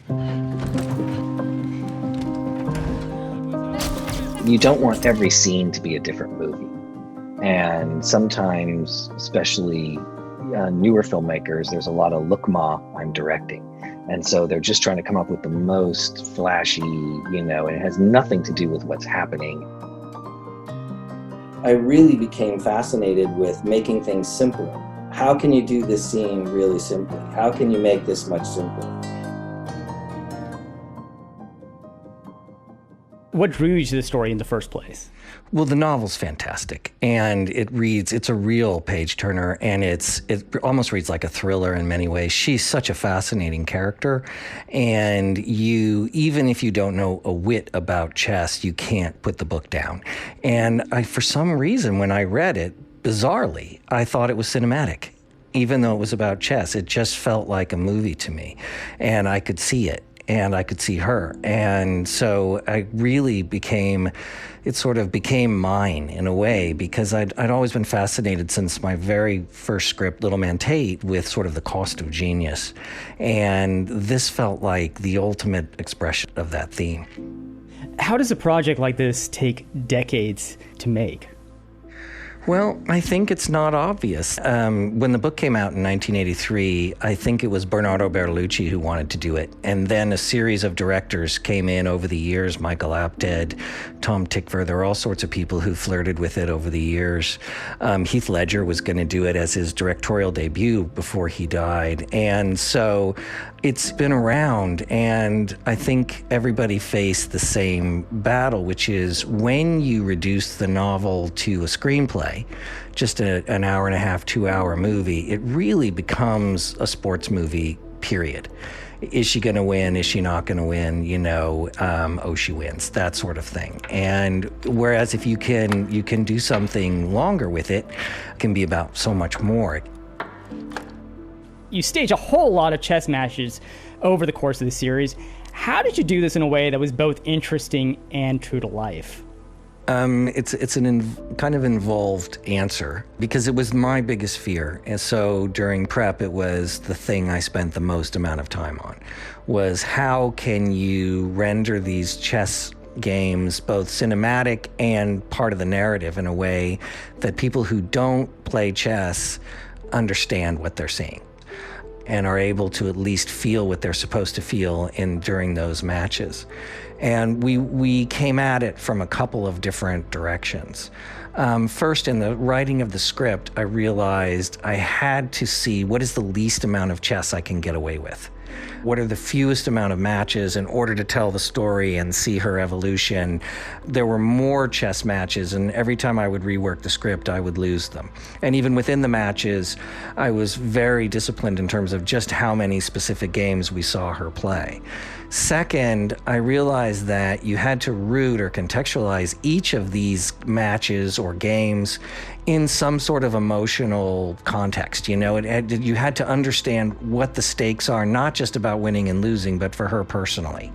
You don't want every scene to be a different movie. And sometimes, especially newer filmmakers, there's a lot of look ma, I'm directing. And so they're just trying to come up with the most flashy, and it has nothing to do with what's happening. I really became fascinated with making things simpler. How can you do this scene really simply? How can you make this much simpler? What drew you to the story in the first place? Well, the novel's fantastic, and it's a real page-turner, and it almost reads like a thriller in many ways. She's such a fascinating character, and even if you don't know a whit about chess, you can't put the book down. And for some reason, when I read it, bizarrely, I thought it was cinematic. Even though it was about chess, it just felt like a movie to me, and I could see it. And I could see her. And so it sort of became mine in a way, because I'd always been fascinated since my very first script, Little Man Tate, with sort of the cost of genius. And this felt like the ultimate expression of that theme. How does a project like this take decades to make? Well, I think it's not obvious. When the book came out in 1983, I think it was Bernardo Bertolucci who wanted to do it. And then a series of directors came in over the years, Michael Apted, Tom Tykwer. There were all sorts of people who flirted with it over the years. Heath Ledger was going to do it as his directorial debut before he died. And so it's been around, and I think everybody faced the same battle, which is when you reduce the novel to a screenplay, just an hour and a half, 2-hour movie, it really becomes a sports movie, period. Is she going to win? Is she not going to win? She wins, that sort of thing. And whereas if you can do something longer with it, it can be about so much more. You stage a whole lot of chess matches over the course of the series. How did you do this in a way that was both interesting and true to life? It's kind of involved answer, because it was my biggest fear. And so during prep, it was the thing I spent the most amount of time on, was how can you render these chess games both cinematic and part of the narrative in a way that people who don't play chess understand what they're seeing and are able to at least feel what they're supposed to feel during those matches. And we came at it from a couple of different directions. First, in the writing of the script, I realized I had to see what is the least amount of chess I can get away with. What are the fewest amount of matches in order to tell the story and see her evolution? There were more chess matches, and every time I would rework the script, I would lose them. And even within the matches, I was very disciplined in terms of just how many specific games we saw her play. Second, I realized that you had to root or contextualize each of these matches or games in some sort of emotional context. You had to understand what the stakes are, not just about winning and losing, but for her personally.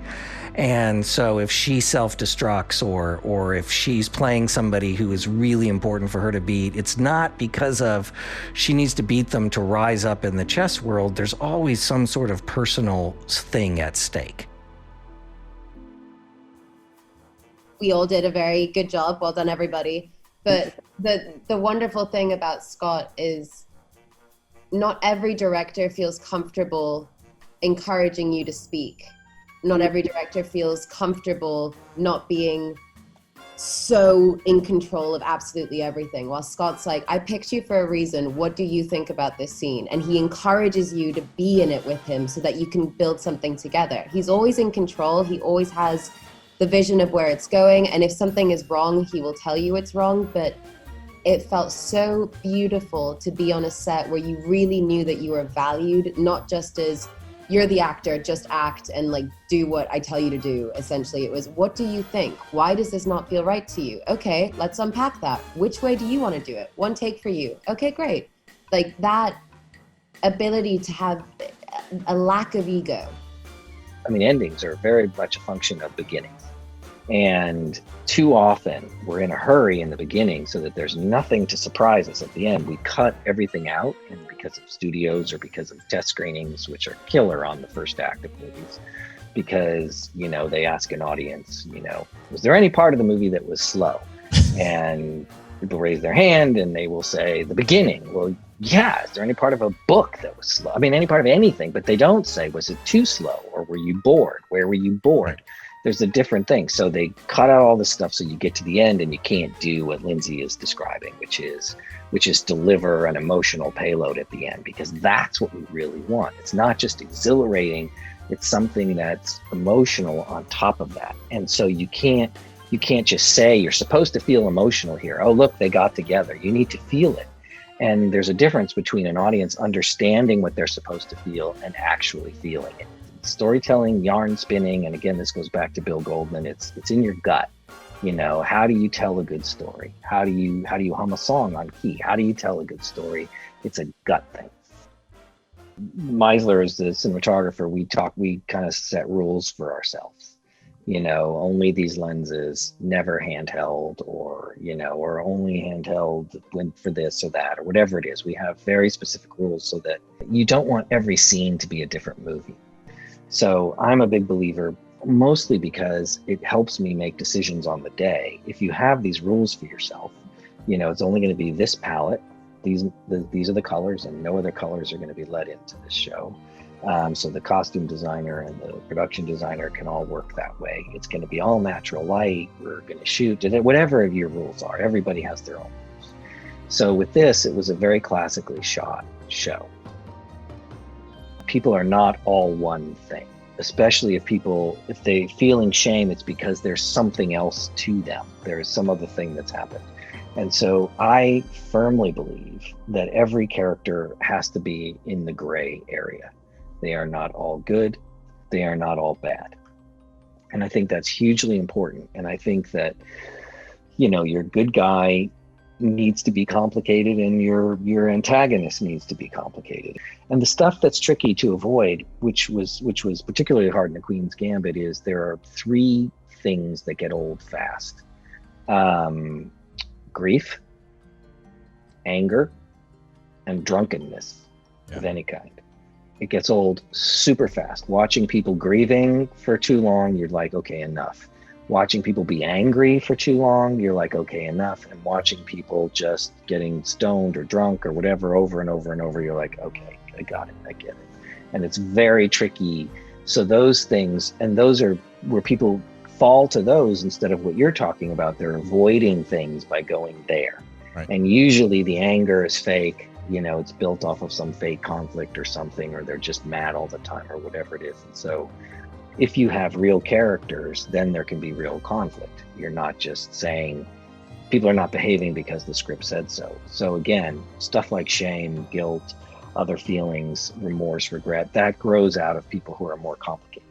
And so if she self-destructs or if she's playing somebody who is really important for her to beat, it's not because of she needs to beat them to rise up in the chess world. There's always some sort of personal thing at stake. We all did a very good job. Well done, everybody. But the wonderful thing about Scott is not every director feels comfortable encouraging you to speak. Not every director feels comfortable not being so in control of absolutely everything. While Scott's like, I picked you for a reason. What do you think about this scene? And he encourages you to be in it with him so that you can build something together. He's always in control. He always has the vision of where it's going. And if something is wrong, he will tell you it's wrong. But it felt so beautiful to be on a set where you really knew that you were valued, not just as you're the actor, just act and do what I tell you to do. Essentially, it was, what do you think? Why does this not feel right to you? Okay, let's unpack that. Which way do you want to do it? One take for you. Okay, great. That ability to have a lack of ego. I mean, endings are very much a function of beginnings. And too often we're in a hurry in the beginning so that there's nothing to surprise us at the end. We cut everything out, and because of studios or because of test screenings, which are killer on the first act of movies, because, you know, they ask an audience, you know, was there any part of the movie that was slow? And people raise their hand and they will say the beginning. Well, yeah, is there any part of a book that was slow? I mean, any part of anything, but they don't say, was it too slow, or were you bored? Where were you bored? There's a different thing. So they cut out all this stuff so you get to the end and you can't do what Lindsay is describing, which is deliver an emotional payload at the end, because that's what we really want. It's not just exhilarating, it's something that's emotional on top of that. And so you can't just say you're supposed to feel emotional here. Oh, look, they got together. You need to feel it. And there's a difference between an audience understanding what they're supposed to feel and actually feeling it. Storytelling, yarn spinning, and again, this goes back to Bill Goldman. It's in your gut. You know, how do you tell a good story? How do you hum a song on key? How do you tell a good story? It's a gut thing. Meisler is the cinematographer. We kind of set rules for ourselves. You know, only these lenses, never handheld, or, you know, or only handheld when for this or that, or whatever it is. We have very specific rules so that you don't want every scene to be a different movie. So I'm a big believer, mostly because it helps me make decisions on the day. If you have these rules for yourself, you know, it's only going to be this palette. These are the colors, and no other colors are going to be let into this show. So the costume designer and the production designer can all work that way. It's going to be all natural light. We're going to shoot it, whatever your rules are. Everybody has their own rules. So with this, it was a very classically shot show. People are not all one thing, especially if they feeling shame, it's because there's something else to them. There's some other thing that's happened. And so I firmly believe that every character has to be in the gray area. They are not all good. They are not all bad. And I think that's hugely important. And I think that, you know, your good guy needs to be complicated and your antagonist needs to be complicated. And the stuff that's tricky to avoid, which was particularly hard in the Queen's Gambit, is there are three things that get old fast. Grief, anger, and drunkenness of any kind. It gets old super fast. Watching people grieving for too long, you're like, okay, enough. Watching people be angry for too long, you're like, okay, enough. And watching people just getting stoned or drunk or whatever over and over and over, you're like, okay, I got it, I get it. And it's very tricky. So those things, and those are where people fall to those instead of what you're talking about. They're avoiding things by going there. Right. And usually the anger is fake. You know, it's built off of some fake conflict or something, or they're just mad all the time or whatever it is. And so if you have real characters, then there can be real conflict. You're not just saying people are not behaving because the script said so. So again, stuff like shame, guilt, other feelings, remorse, regret, that grows out of people who are more complicated.